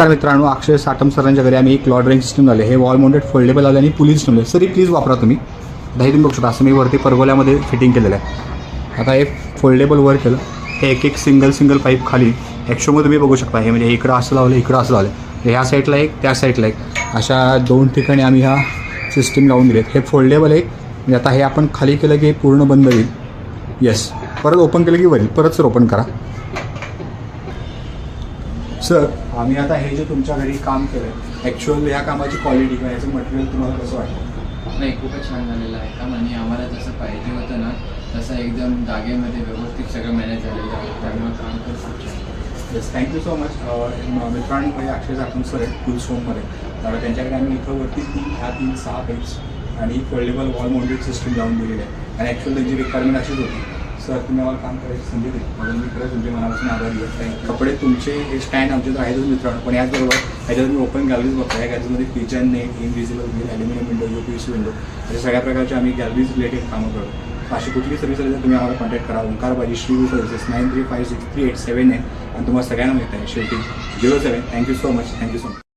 नमस्कार मित्रांनो, अक्षय साटम सरांच्या घरी आम्ही एक क्लॉड ड्राइंग सिस्टम झाले. हे वॉल माउंटेड फोल्डेबल आले आणि पुली सिस्टम आहे. सर प्लीज वापरा तुम्ही. आता हे तुम्ही बघू शकता, असं मी वरती परगोल्यामध्ये फिटिंग केलेलं आहे. आता हे फोल्डेबल वर केलं, हे एक सिंगल पाईप खाली ॲक्शोमध्ये तुम्ही बघू शकता. हे म्हणजे इकडं असं लावलं, इकडं असं लावलं. ह्या साईडला एक, त्या साईडला एक, अशा 2 ठिकाणी आम्ही ह्या सिस्टीम लावून दिलेत. हे फोल्डेबल आहे. म्हणजे आता हे आपण खाली केलं की पूर्ण बंद होईल. येस, परत ओपन केलं की वरील. परत सर ओपन करा. सर आम्ही आता हे जे तुमच्या घरी काम केलं आहे, ॲक्च्युअल ह्या कामाची क्वालिटी किंवा याचं मटेरियल तुम्हाला कसं वाटतं? नाही, खूपच छान झालेलं आहे काम. आणि आम्हाला जसं पाहिजे होतं ना तसं एकदम जागेमध्ये व्यवस्थित सगळं मॅनेज झालेलं आहे. त्यामुळे काम तर खूप छान. Yes, thank you so much. मित्रांनो, हे अक्षय साटम सर आहेत फुल सोममध्ये. तर त्यांच्याकडे आम्ही इथं वरती 6 पाईप्स आणि फोल्डेबल वॉल माउंटेड सिस्टम लावून दिलेली आहे. आणि ॲक्च्युअल त्यांची रिक्वायरमेंट अशीच होती. सर तुम्ही आम्हाला काम करायची संधी दिली म्हणून मी खरंच तुमच्या मनापासून आभारी आहे. थँक्यू. कपडे तुमचे हे स्टँड आमच्या तर आहेतच मित्रांनो, पण याचबरोबर ह्याच्यात तुम्ही ओपन गॅलरीज बघता. या गॅलरीजमध्ये kitchen net, invisible grill, aluminium window, UPVC window, अशा सगळ्या प्रकारच्या आम्ही गॅलरीज रिलेटेड कामं करतो. अशी कुठली सर्व्हिस आली तर तुम्ही आम्हाला कॉन्टॅक्ट करा. ओंकार बाजी श्री सर्व्हिसेस 93563879. आणि तुम्हाला सगळ्यांना मिळत आहे शेवटी 07. Thank you so much.